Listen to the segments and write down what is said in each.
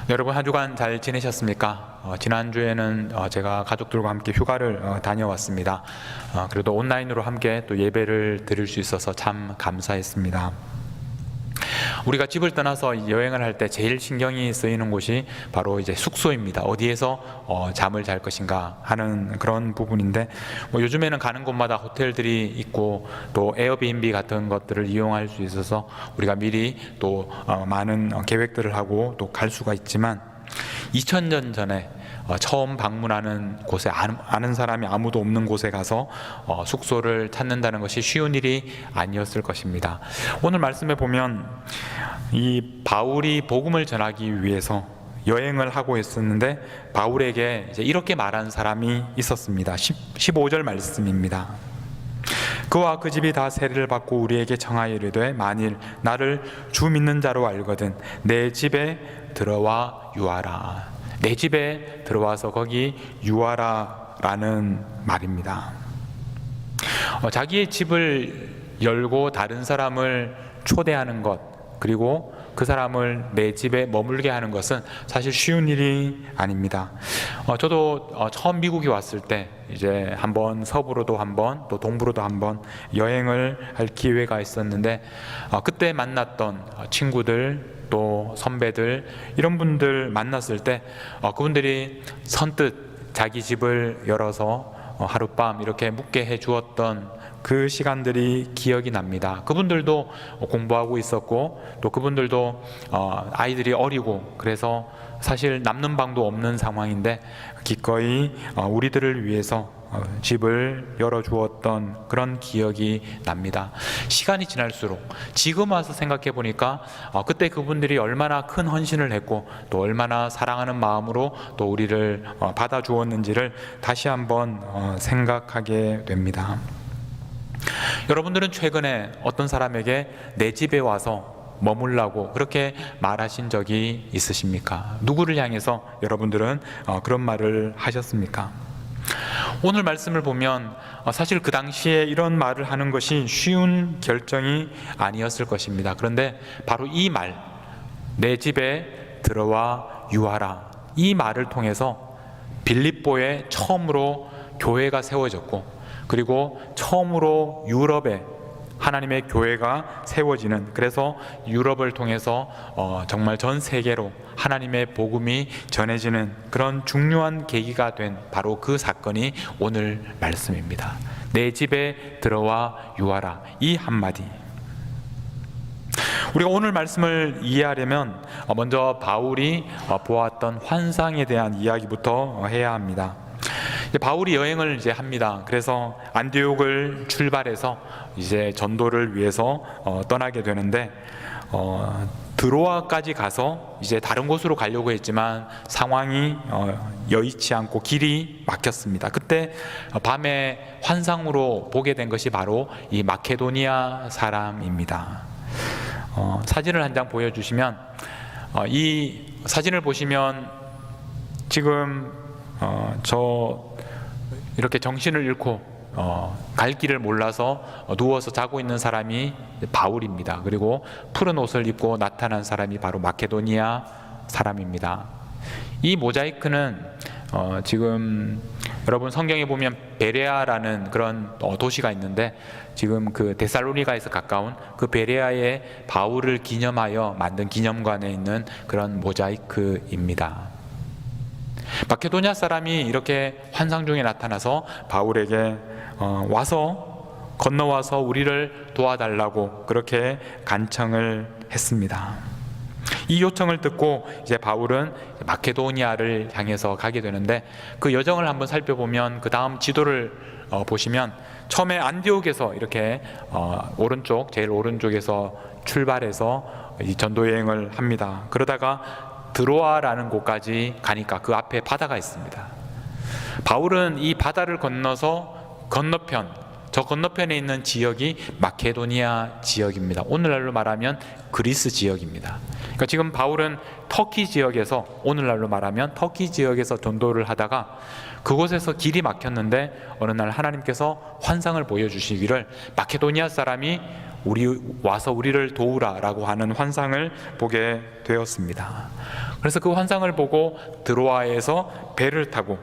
여러분 한 주간 잘 지내셨습니까? 지난주에는 제가 가족들과 함께 휴가를 다녀왔습니다. 그래도 온라인으로 함께 또 예배를 드릴 수 있어서 참 감사했습니다. 우리가 집을 떠나서 여행을 할 때 제일 신경이 쓰이는 곳이 바로 이제 숙소입니다. 어디에서 잠을 잘 것인가 하는 그런 부분인데, 요즘에는 가는 곳마다 호텔들이 있고 또 에어비앤비 같은 것들을 이용할 수 있어서 우리가 미리 또 많은 계획들을 하고 또 갈 수가 있지만, 2000년 전에 처음 방문하는 곳에 아는 사람이 아무도 없는 곳에 가서 숙소를 찾는다는 것이 쉬운 일이 아니었을 것입니다. 오늘 말씀에 보면 이 바울이 복음을 전하기 위해서 여행을 하고 있었는데, 바울에게 이제 이렇게 말한 사람이 있었습니다. 15절 말씀입니다. 그와 그 집이 다 세례를 받고 우리에게 청하여 이르되, 만일 나를 주 믿는 자로 알거든 내 집에 들어와 유하라. 내 집에 들어와서 거기 유하라 라는 말입니다. 자기의 집을 열고 다른 사람을 초대하는 것, 그리고 그 사람을 내 집에 머물게 하는 것은 사실 쉬운 일이 아닙니다. 저도 처음 미국에 왔을 때 이제 한번 서부로도 한번 또 동부로도 한번 여행을 할 기회가 있었는데, 그때 만났던 친구들 또 선배들, 이런 분들 만났을 때 그분들이 선뜻 자기 집을 열어서 하룻밤 이렇게 묵게 해 주었던 그 시간들이 기억이 납니다. 그분들도 공부하고 있었고 또 그분들도 아이들이 어리고, 그래서 사실 남는 방도 없는 상황인데 기꺼이 우리들을 위해서 집을 열어주었던 그런 기억이 납니다. 시간이 지날수록 지금 와서 생각해 보니까 그때 그분들이 얼마나 큰 헌신을 했고 또 얼마나 사랑하는 마음으로 또 우리를 받아주었는지를 다시 한번 생각하게 됩니다. 여러분들은 최근에 어떤 사람에게 내 집에 와서 머물라고 그렇게 말하신 적이 있으십니까? 누구를 향해서 여러분들은 그런 말을 하셨습니까? 오늘 말씀을 보면 사실 그 당시에 이런 말을 하는 것이 쉬운 결정이 아니었을 것입니다. 그런데 바로 이 말, 내 집에 들어와 유하라, 이 말을 통해서 빌립보에 처음으로 교회가 세워졌고, 그리고 처음으로 유럽에 하나님의 교회가 세워지는, 그래서 유럽을 통해서 정말 전 세계로 하나님의 복음이 전해지는 그런 중요한 계기가 된 바로 그 사건이 오늘 말씀입니다. 내 집에 들어와 유하라, 이 한마디. 우리가 오늘 말씀을 이해하려면 먼저 바울이 보았던 환상에 대한 이야기부터 해야 합니다. 바울이 여행을 이제 합니다. 그래서 안디옥을 출발해서 이제 전도를 위해서 떠나게 되는데, 드로아까지 가서 이제 다른 곳으로 가려고 했지만 상황이 여의치 않고 길이 막혔습니다. 그때 밤에 환상으로 보게 된 것이 바로 이 마케도니아 사람입니다. 사진을 한 장 보여주시면, 이 사진을 보시면 지금 저 이렇게 정신을 잃고 갈 길을 몰라서 누워서 자고 있는 사람이 바울입니다. 그리고 푸른 옷을 입고 나타난 사람이 바로 마케도니아 사람입니다. 이 모자이크는 지금 여러분 성경에 보면 베레아라는 그런 도시가 있는데, 지금 그 데살로니가에서 가까운 그 베레아의 바울을 기념하여 만든 기념관에 있는 그런 모자이크입니다. 마케도니아 사람이 이렇게 환상 중에 나타나서 바울에게 건너와서 우리를 도와달라고 그렇게 간청을 했습니다. 이 요청을 듣고 이제 바울은 마케도니아를 향해서 가게 되는데, 그 여정을 한번 살펴보면 그 다음 지도를 보시면 처음에 안디옥에서 이렇게 제일 오른쪽에서 출발해서 이 전도 여행을 합니다. 그러다가 드로아라는 곳까지 가니까 그 앞에 바다가 있습니다. 바울은 이 바다를 건너서 저 건너편에 있는 지역이 마케도니아 지역입니다. 오늘날로 말하면 그리스 지역입니다. 그러니까 지금 바울은 터키 지역에서, 오늘날로 말하면 터키 지역에서 전도를 하다가 그곳에서 길이 막혔는데 어느 날 하나님께서 환상을 보여주시기를 마케도니아 사람이 와서 우리를 도우라라고 하는 환상을 보게 되었습니다. 그래서 그 환상을 보고 드로아에서 배를 타고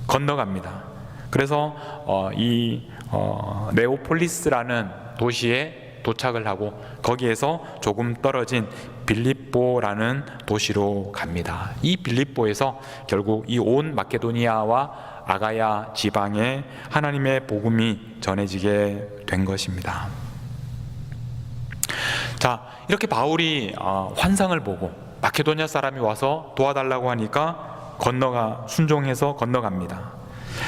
건너갑니다. 그래서 네오폴리스라는 도시에 도착을 하고 거기에서 조금 떨어진 빌립보라는 도시로 갑니다. 이 빌립보에서 결국 이 온 마케도니아와 아가야 지방에 하나님의 복음이 전해지게 된 것입니다. 자, 이렇게 바울이 환상을 보고 마케도니아 사람이 와서 도와달라고 하니까 순종해서 건너갑니다.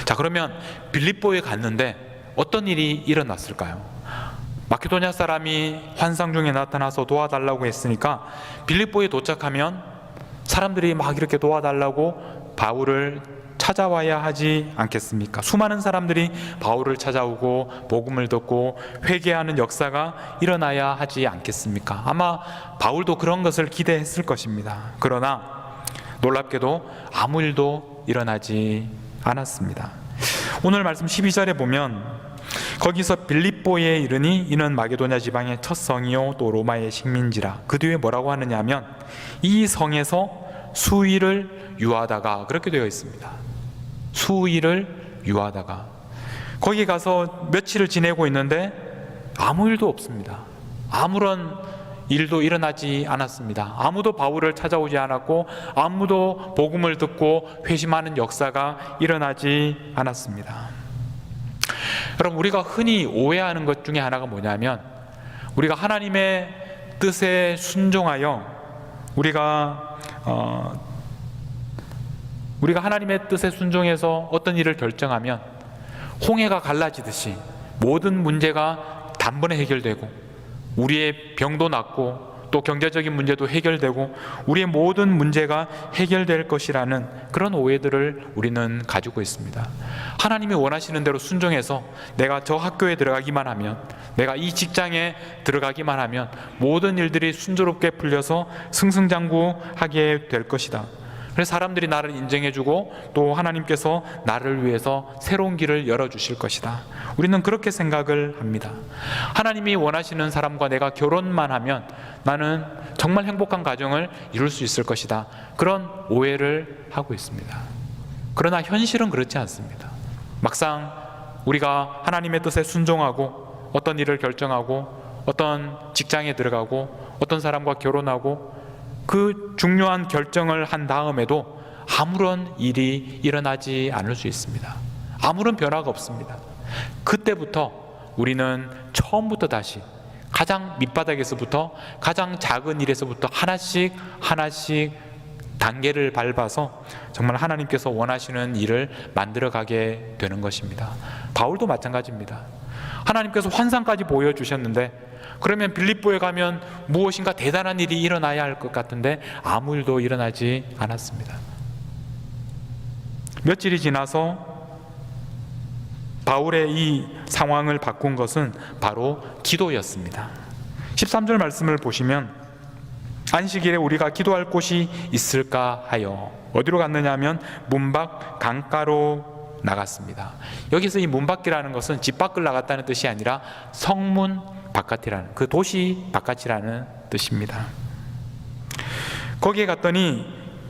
자, 그러면 빌립보에 갔는데 어떤 일이 일어났을까요? 마케도니아 사람이 환상 중에 나타나서 도와달라고 했으니까 빌립보에 도착하면 사람들이 막 이렇게 도와달라고 바울을 찾아와야 하지 않겠습니까? 수많은 사람들이 바울을 찾아오고 복음을 듣고 회개하는 역사가 일어나야 하지 않겠습니까? 아마 바울도 그런 것을 기대했을 것입니다. 그러나 놀랍게도 아무 일도 일어나지 않았습니다. 오늘 말씀 12절에 보면 거기서 빌립보에 이르니 이는 마게도냐 지방의 첫 성이요 또 로마의 식민지라. 그 뒤에 뭐라고 하느냐 하면 이 성에서 수일을 유하다가, 그렇게 되어 있습니다. 수일을 유하다가 거기 가서 며칠을 지내고 있는데 아무 일도 없습니다. 아무런 일도 일어나지 않았습니다. 아무도 바울을 찾아오지 않았고 아무도 복음을 듣고 회심하는 역사가 일어나지 않았습니다. 여러분, 우리가 흔히 오해하는 것 중에 하나가 뭐냐면 우리가 하나님의 뜻에 순종하여 우리가 하나님의 뜻에 순종해서 어떤 일을 결정하면 홍해가 갈라지듯이 모든 문제가 단번에 해결되고 우리의 병도 낫고 또 경제적인 문제도 해결되고 우리의 모든 문제가 해결될 것이라는 그런 오해들을 우리는 가지고 있습니다. 하나님이 원하시는 대로 순종해서 내가 저 학교에 들어가기만 하면, 내가 이 직장에 들어가기만 하면 모든 일들이 순조롭게 풀려서 승승장구하게 될 것이다. 그래서 사람들이 나를 인정해주고 또 하나님께서 나를 위해서 새로운 길을 열어주실 것이다. 우리는 그렇게 생각을 합니다. 하나님이 원하시는 사람과 내가 결혼만 하면 나는 정말 행복한 가정을 이룰 수 있을 것이다. 그런 오해를 하고 있습니다. 그러나 현실은 그렇지 않습니다. 막상 우리가 하나님의 뜻에 순종하고 어떤 일을 결정하고 어떤 직장에 들어가고 어떤 사람과 결혼하고 그 중요한 결정을 한 다음에도 아무런 일이 일어나지 않을 수 있습니다. 아무런 변화가 없습니다. 그때부터 우리는 처음부터 다시 가장 밑바닥에서부터 가장 작은 일에서부터 하나씩 단계를 밟아서 정말 하나님께서 원하시는 일을 만들어가게 되는 것입니다. 바울도 마찬가지입니다. 하나님께서 환상까지 보여주셨는데 그러면 빌립보에 가면 무엇인가 대단한 일이 일어나야 할 것 같은데 아무 일도 일어나지 않았습니다. 며칠이 지나서 바울의 이 상황을 바꾼 것은 바로 기도였습니다. 13절 말씀을 보시면 안식일에 우리가 기도할 곳이 있을까 하여 어디로 갔느냐 하면 문 밖 강가로 나갔습니다. 여기서 이 문 밖이라는 것은 집 밖을 나갔다는 뜻이 아니라 성문 바깥이라는, 그 도시 바깥이라는 뜻입니다. 거기에 갔더니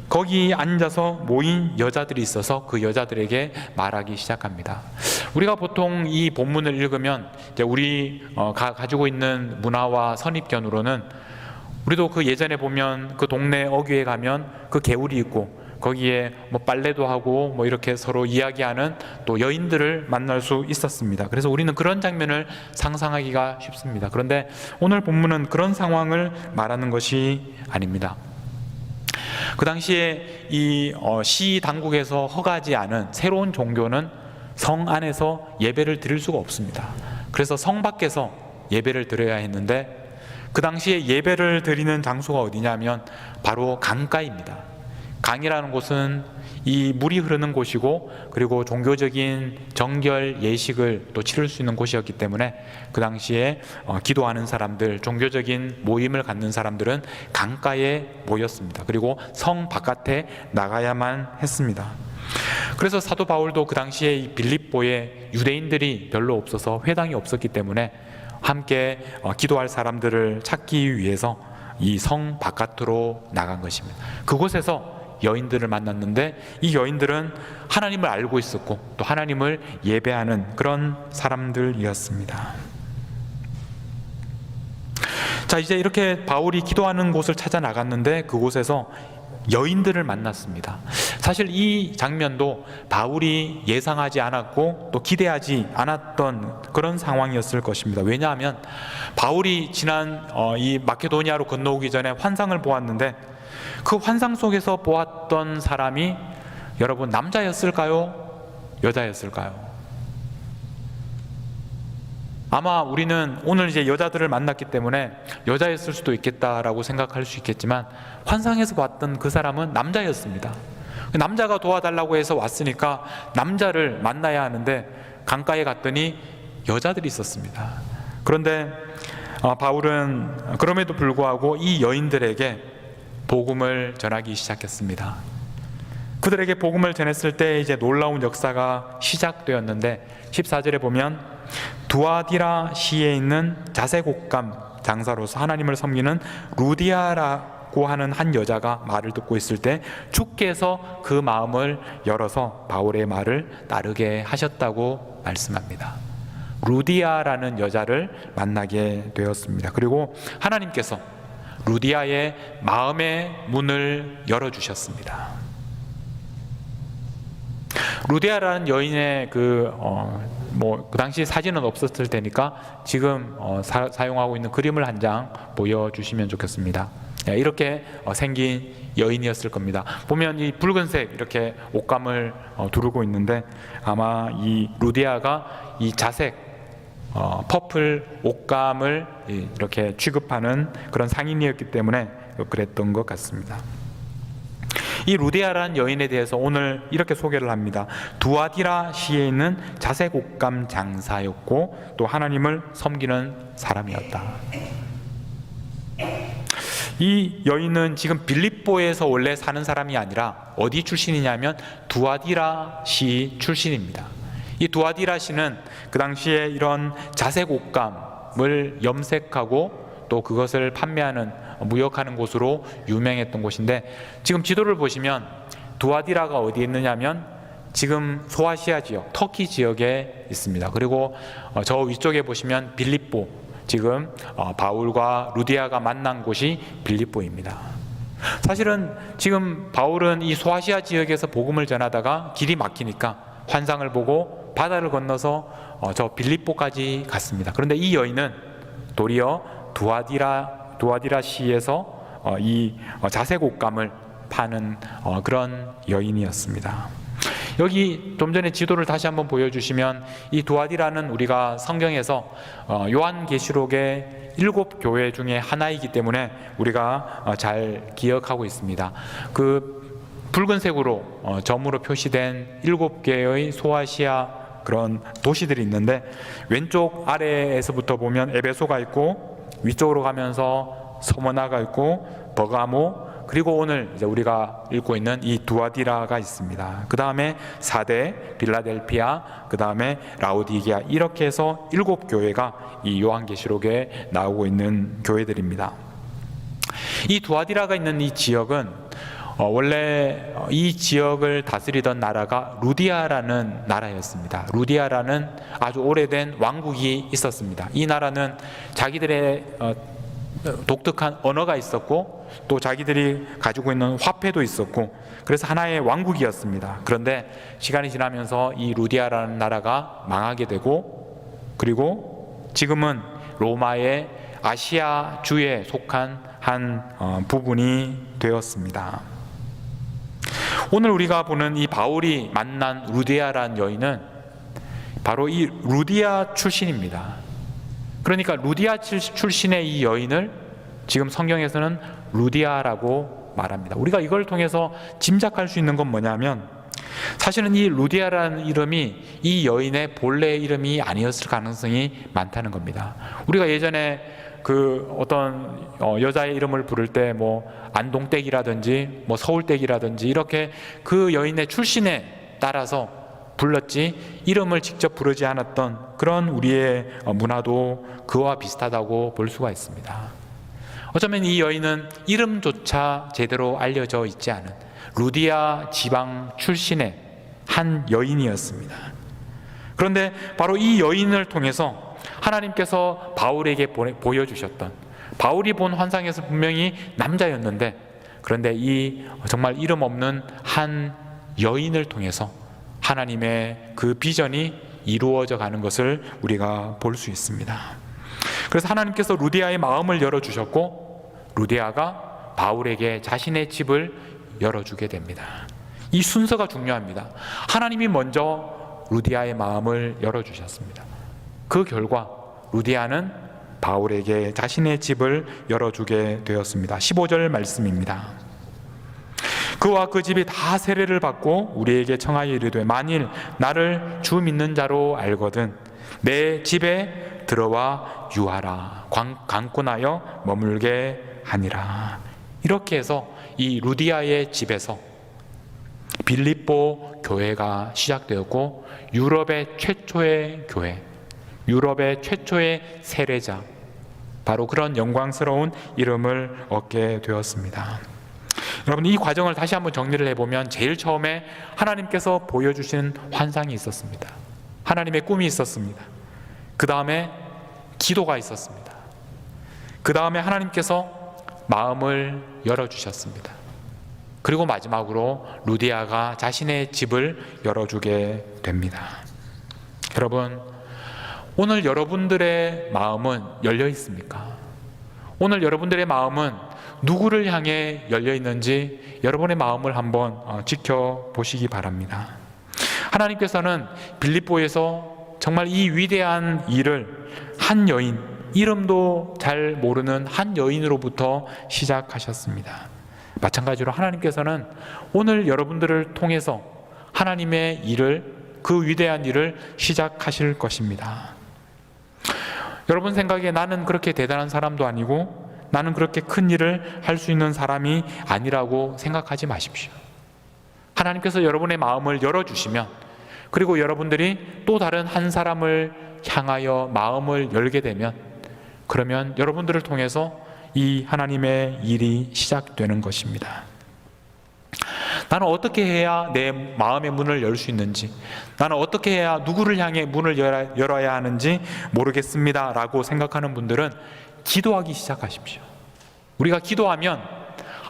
거기 앉아서 모인 여자들이 있어서 그 여자들에게 말하기 시작합니다. 우리가 보통 이 본문을 읽으면 이제 우리 가지고 있는 문화와 선입견으로는 우리도 그 예전에 보면 그 동네 어귀에 가면 그 개울이 있고 거기에 뭐 빨래도 하고 뭐 이렇게 서로 이야기하는 또 여인들을 만날 수 있었습니다. 그래서 우리는 그런 장면을 상상하기가 쉽습니다. 그런데 오늘 본문은 그런 상황을 말하는 것이 아닙니다. 그 당시에 이 시 당국에서 허가하지 않은 새로운 종교는 성 안에서 예배를 드릴 수가 없습니다. 그래서 성 밖에서 예배를 드려야 했는데 그 당시에 예배를 드리는 장소가 어디냐면 바로 강가입니다. 강이라는 곳은 이 물이 흐르는 곳이고 그리고 종교적인 정결 예식을 또 치를 수 있는 곳이었기 때문에 그 당시에 기도하는 사람들, 종교적인 모임을 갖는 사람들은 강가에 모였습니다. 그리고 성 바깥에 나가야만 했습니다. 그래서 사도 바울도 그 당시에 이 빌립보에 유대인들이 별로 없어서 회당이 없었기 때문에 함께 기도할 사람들을 찾기 위해서 이 성 바깥으로 나간 것입니다. 그곳에서 여인들을 만났는데 이 여인들은 하나님을 알고 있었고 또 하나님을 예배하는 그런 사람들이었습니다. 자, 이제 이렇게 바울이 기도하는 곳을 찾아 나갔는데 그곳에서 여인들을 만났습니다. 사실 이 장면도 바울이 예상하지 않았고 또 기대하지 않았던 그런 상황이었을 것입니다. 왜냐하면 바울이 지난 이 마케도니아로 건너오기 전에 환상을 보았는데 그 환상 속에서 보았던 사람이 여러분 남자였을까요? 여자였을까요? 아마 우리는 오늘 이제 여자들을 만났기 때문에 여자였을 수도 있겠다라고 생각할 수 있겠지만 환상에서 봤던 그 사람은 남자였습니다. 남자가 도와달라고 해서 왔으니까 남자를 만나야 하는데 강가에 갔더니 여자들이 있었습니다. 그런데 바울은 그럼에도 불구하고 이 여인들에게 복음을 전하기 시작했습니다. 그들에게 복음을 전했을 때 이제 놀라운 역사가 시작되었는데 14절에 보면 두아디라 시에 있는 자색옥감 장사로서 하나님을 섬기는 루디아라고 하는 한 여자가 말을 듣고 있을 때 주께서 그 마음을 열어서 바울의 말을 따르게 하셨다고 말씀합니다. 루디아라는 여자를 만나게 되었습니다. 그리고 하나님께서 루디아의 마음의 문을 열어주셨습니다. 루디아라는 여인의 그 당시 사진은 없었을 테니까 지금 사용하고 있는 그림을 한 장 보여주시면 좋겠습니다. 이렇게 생긴 여인이었을 겁니다. 보면 이 붉은색 이렇게 옷감을 두르고 있는데 아마 이 루디아가 이 자색 퍼플 옷감을 이렇게 취급하는 그런 상인이었기 때문에 그랬던 것 같습니다. 이 루디아라는 여인에 대해서 오늘 이렇게 소개를 합니다. 두아디라 시에 있는 자색 옷감 장사였고 또 하나님을 섬기는 사람이었다. 이 여인은 지금 빌립보에서 원래 사는 사람이 아니라 어디 출신이냐면 두아디라 시 출신입니다. 이 두아디라 시는 그 당시에 이런 자색 옷감을 염색하고 또 그것을 판매하는 무역하는 곳으로 유명했던 곳인데 지금 지도를 보시면 두아디라가 어디에 있느냐면 지금 소아시아 지역, 터키 지역에 있습니다. 그리고 저 위쪽에 보시면 빌립보, 지금 바울과 루디아가 만난 곳이 빌립보입니다. 사실은 지금 바울은 이 소아시아 지역에서 복음을 전하다가 길이 막히니까 환상을 보고 바다를 건너서 저 빌립보까지 갔습니다. 그런데 이 여인은 도리어 두아디라 시에서 이 자색 옷감을 파는 그런 여인이었습니다. 여기 좀 전에 지도를 다시 한번 보여주시면 이 두아디라는 우리가 성경에서 요한계시록의 7교회 중에 하나이기 때문에 우리가 잘 기억하고 있습니다. 그 붉은색으로 점으로 표시된 7개의 소아시아 그런 도시들이 있는데 왼쪽 아래에서부터 보면 에베소가 있고 위쪽으로 가면서 서머나가 있고 버가모 그리고 오늘 이제 우리가 읽고 있는 이 두아디라가 있습니다. 그 다음에 사대, 빌라델피아, 그 다음에 라오디게아 이렇게 해서 7교회가 이 요한계시록에 나오고 있는 교회들입니다. 이 두아디라가 있는 이 지역은 원래 이 지역을 다스리던 나라가 루디아라는 나라였습니다. 루디아라는 아주 오래된 왕국이 있었습니다. 이 나라는 자기들의 독특한 언어가 있었고 또 자기들이 가지고 있는 화폐도 있었고 그래서 하나의 왕국이었습니다. 그런데 시간이 지나면서 이 루디아라는 나라가 망하게 되고 그리고 지금은 로마의 아시아 주에 속한 한 부분이 되었습니다. 오늘 우리가 보는 이 바울이 만난 루디아라는 여인은 바로 이 루디아 출신입니다. 그러니까 루디아 출신의 이 여인을 지금 성경에서는 루디아라고 말합니다. 우리가 이걸 통해서 짐작할 수 있는 건 뭐냐면 사실은 이 루디아라는 이름이 이 여인의 본래의 이름이 아니었을 가능성이 많다는 겁니다. 우리가 예전에 그 어떤 여자의 이름을 부를 때 뭐 안동댁이라든지 뭐 서울댁이라든지 이렇게 그 여인의 출신에 따라서 불렀지 이름을 직접 부르지 않았던 그런 우리의 문화도 그와 비슷하다고 볼 수가 있습니다. 어쩌면 이 여인은 이름조차 제대로 알려져 있지 않은 루디아 지방 출신의 한 여인이었습니다. 그런데 바로 이 여인을 통해서 하나님께서 바울에게 보여주셨던, 바울이 본 환상에서 분명히 남자였는데, 그런데 이 정말 이름 없는 한 여인을 통해서 하나님의 그 비전이 이루어져 가는 것을 우리가 볼 수 있습니다. 그래서 하나님께서 루디아의 마음을 열어주셨고, 루디아가 바울에게 자신의 집을 열어주게 됩니다. 이 순서가 중요합니다. 하나님이 먼저 루디아의 마음을 열어주셨습니다. 그 결과 루디아는 바울에게 자신의 집을 열어주게 되었습니다. 15절 말씀입니다. 그와 그 집이 다 세례를 받고 우리에게 청하여 이르되 만일 나를 주 믿는 자로 알거든 내 집에 들어와 유하라, 강권하여 머물게 하니라. 이렇게 해서 이 루디아의 집에서 빌립보 교회가 시작되었고, 유럽의 최초의 교회, 유럽의 최초의 세례자, 바로 그런 영광스러운 이름을 얻게 되었습니다. 여러분, 이 과정을 다시 한번 정리를 해보면 제일 처음에 하나님께서 보여주신 환상이 있었습니다. 하나님의 꿈이 있었습니다. 그 다음에 기도가 있었습니다. 그 다음에 하나님께서 마음을 열어주셨습니다. 그리고 마지막으로 루디아가 자신의 집을 열어주게 됩니다. 여러분, 오늘 여러분들의 마음은 열려 있습니까? 오늘 여러분들의 마음은 누구를 향해 열려 있는지 여러분의 마음을 한번 지켜보시기 바랍니다. 하나님께서는 빌립보에서 정말 이 위대한 일을 한 여인, 이름도 잘 모르는 한 여인으로부터 시작하셨습니다. 마찬가지로 하나님께서는 오늘 여러분들을 통해서 하나님의 일을, 그 위대한 일을 시작하실 것입니다. 여러분 생각에 나는 그렇게 대단한 사람도 아니고 나는 그렇게 큰 일을 할 수 있는 사람이 아니라고 생각하지 마십시오. 하나님께서 여러분의 마음을 열어주시면, 그리고 여러분들이 또 다른 한 사람을 향하여 마음을 열게 되면, 그러면 여러분들을 통해서 이 하나님의 일이 시작되는 것입니다. 나는 어떻게 해야 내 마음의 문을 열 수 있는지, 나는 어떻게 해야 누구를 향해 문을 열어야 하는지 모르겠습니다 라고 생각하는 분들은 기도하기 시작하십시오. 우리가 기도하면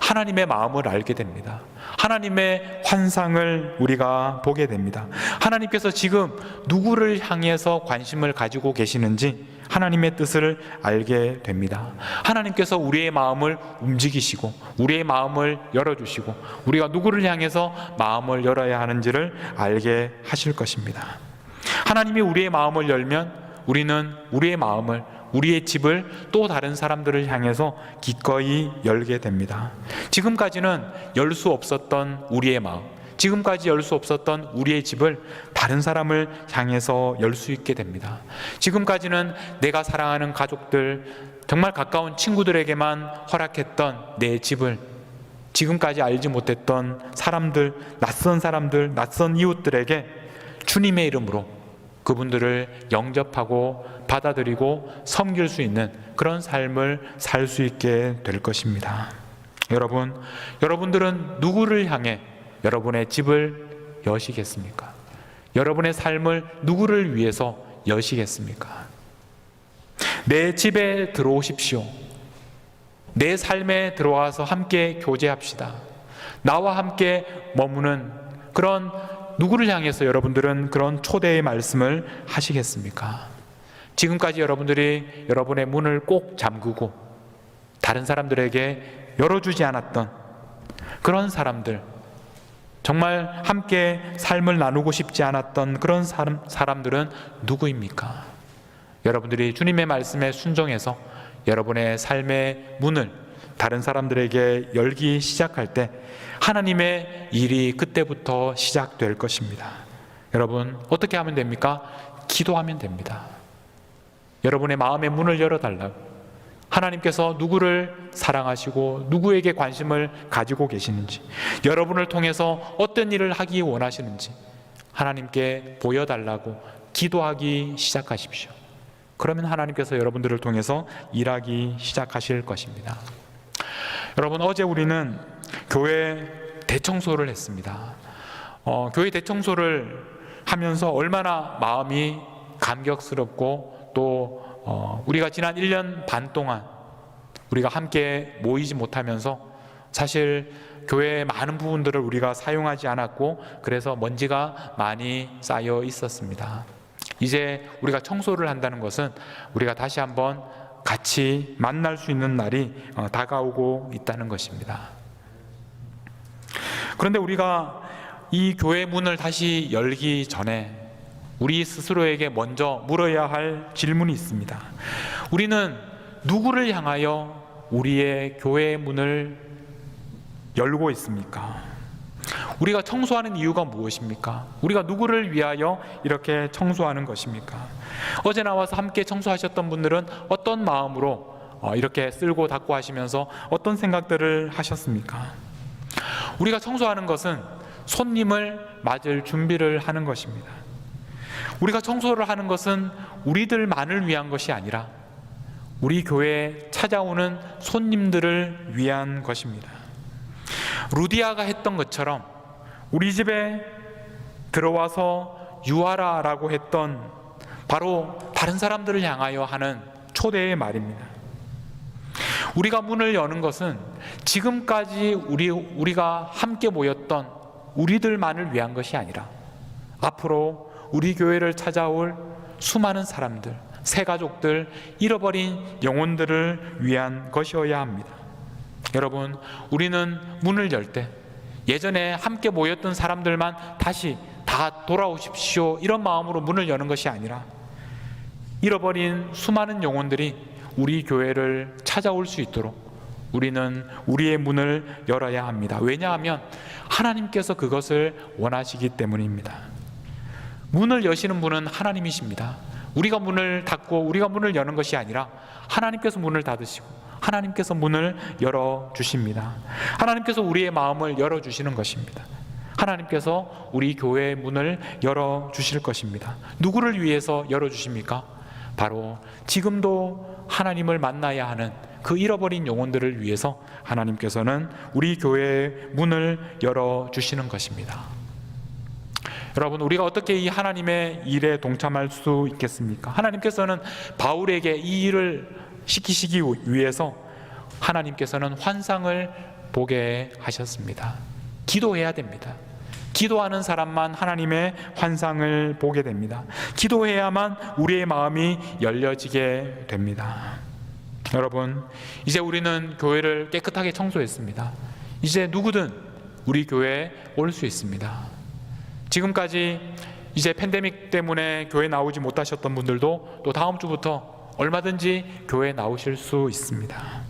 하나님의 마음을 알게 됩니다. 하나님의 환상을 우리가 보게 됩니다. 하나님께서 지금 누구를 향해서 관심을 가지고 계시는지 하나님의 뜻을 알게 됩니다. 하나님께서 우리의 마음을 움직이시고 우리의 마음을 열어주시고 우리가 누구를 향해서 마음을 열어야 하는지를 알게 하실 것입니다. 하나님이 우리의 마음을 열면 우리는 우리의 마음을, 우리의 집을 또 다른 사람들을 향해서 기꺼이 열게 됩니다. 지금까지는 열 수 없었던 우리의 마음, 지금까지 열 수 없었던 우리의 집을 다른 사람을 향해서 열 수 있게 됩니다. 지금까지는 내가 사랑하는 가족들, 정말 가까운 친구들에게만 허락했던 내 집을 지금까지 알지 못했던 사람들, 낯선 이웃들에게 주님의 이름으로 그분들을 영접하고 받아들이고 섬길 수 있는 그런 삶을 살 수 있게 될 것입니다. 여러분들은 누구를 향해 여러분의 집을 여시겠습니까? 여러분의 삶을 누구를 위해서 여시겠습니까? 내 집에 들어오십시오. 내 삶에 들어와서 함께 교제합시다. 나와 함께 머무는 그런 누구를 향해서 여러분들은 그런 초대의 말씀을 하시겠습니까? 지금까지 여러분들이 여러분의 문을 꼭 잠그고 다른 사람들에게 열어주지 않았던 그런 사람들, 정말 함께 삶을 나누고 싶지 않았던 그런 사람들은 누구입니까? 여러분들이 주님의 말씀에 순종해서 여러분의 삶의 문을 다른 사람들에게 열기 시작할 때 하나님의 일이 그때부터 시작될 것입니다. 여러분, 어떻게 하면 됩니까? 기도하면 됩니다. 여러분의 마음의 문을 열어달라고, 하나님께서 누구를 사랑하시고 누구에게 관심을 가지고 계시는지, 여러분을 통해서 어떤 일을 하기 원하시는지 하나님께 보여달라고 기도하기 시작하십시오. 그러면 하나님께서 여러분들을 통해서 일하기 시작하실 것입니다. 여러분, 어제 우리는 교회 대청소를 했습니다. 교회 대청소를 하면서 얼마나 마음이 감격스럽고 또 우리가 지난 1년 반 동안 우리가 함께 모이지 못하면서 사실 교회의 많은 부분들을 우리가 사용하지 않았고 그래서 먼지가 많이 쌓여 있었습니다. 이제 우리가 청소를 한다는 것은 우리가 다시 한번 같이 만날 수 있는 날이 다가오고 있다는 것입니다. 그런데 우리가 이 교회 문을 다시 열기 전에 우리 스스로에게 먼저 물어야 할 질문이 있습니다. 우리는 누구를 향하여 우리의 교회 문을 열고 있습니까? 우리가 청소하는 이유가 무엇입니까? 우리가 누구를 위하여 이렇게 청소하는 것입니까? 어제 나와서 함께 청소하셨던 분들은 어떤 마음으로 이렇게 쓸고 닦고 하시면서 어떤 생각들을 하셨습니까? 우리가 청소하는 것은 손님을 맞을 준비를 하는 것입니다. 우리가 청소를 하는 것은 우리들만을 위한 것이 아니라 우리 교회에 찾아오는 손님들을 위한 것입니다. 루디아가 했던 것처럼 우리 집에 들어와서 유하라라고 했던 바로 다른 사람들을 향하여 하는 초대의 말입니다. 우리가 문을 여는 것은 지금까지 우리가 함께 모였던 우리들만을 위한 것이 아니라 앞으로 우리 교회를 찾아올 수많은 사람들, 새 가족들, 잃어버린 영혼들을 위한 것이어야 합니다. 여러분, 우리는 문을 열 때 예전에 함께 모였던 사람들만 다시 다 돌아오십시오 이런 마음으로 문을 여는 것이 아니라 잃어버린 수많은 영혼들이 우리 교회를 찾아올 수 있도록 우리는 우리의 문을 열어야 합니다. 왜냐하면 하나님께서 그것을 원하시기 때문입니다. 문을 여시는 분은 하나님이십니다. 우리가 문을 닫고 우리가 문을 여는 것이 아니라 하나님께서 문을 닫으시고 하나님께서 문을 열어주십니다. 하나님께서 우리의 마음을 열어주시는 것입니다. 하나님께서 우리 교회의 문을 열어주실 것입니다. 누구를 위해서 열어주십니까? 바로 지금도 하나님을 만나야 하는 그 잃어버린 영혼들을 위해서 하나님께서는 우리 교회의 문을 열어주시는 것입니다. 여러분, 우리가 어떻게 이 하나님의 일에 동참할 수 있겠습니까? 하나님께서는 바울에게 이 일을 시키시기 위해서 하나님께서는 환상을 보게 하셨습니다. 기도해야 됩니다. 기도하는 사람만 하나님의 환상을 보게 됩니다. 기도해야만 우리의 마음이 열려지게 됩니다. 여러분, 이제 우리는 교회를 깨끗하게 청소했습니다. 이제 누구든 우리 교회에 올 수 있습니다. 지금까지 이제 팬데믹 때문에 교회 나오지 못하셨던 분들도 또 다음 주부터 얼마든지 교회에 나오실 수 있습니다.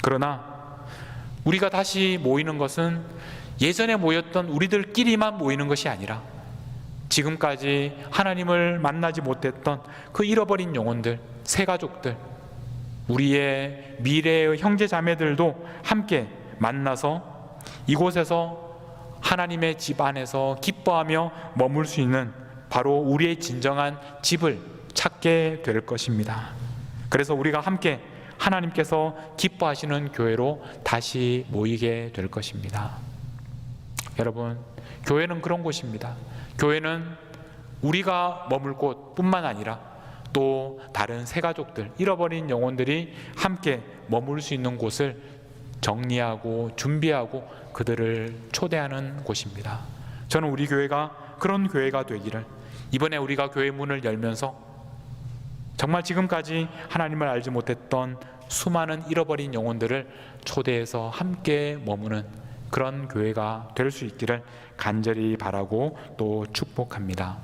그러나 우리가 다시 모이는 것은 예전에 모였던 우리들끼리만 모이는 것이 아니라 지금까지 하나님을 만나지 못했던 그 잃어버린 영혼들, 새 가족들, 우리의 미래의 형제 자매들도 함께 만나서 이곳에서 하나님의 집 안에서 기뻐하며 머물 수 있는 바로 우리의 진정한 집을 찾게 될 것입니다. 그래서 우리가 함께 하나님께서 기뻐하시는 교회로 다시 모이게 될 것입니다. 여러분, 교회는 그런 곳입니다. 교회는 우리가 머물 곳뿐만 아니라 또 다른 새 가족들, 잃어버린 영혼들이 함께 머물 수 있는 곳을 정리하고 준비하고 그들을 초대하는 곳입니다. 저는 우리 교회가 그런 교회가 되기를, 이번에 우리가 교회 문을 열면서 정말 지금까지 하나님을 알지 못했던 수많은 잃어버린 영혼들을 초대해서 함께 머무는 그런 교회가 될 수 있기를 간절히 바라고 또 축복합니다.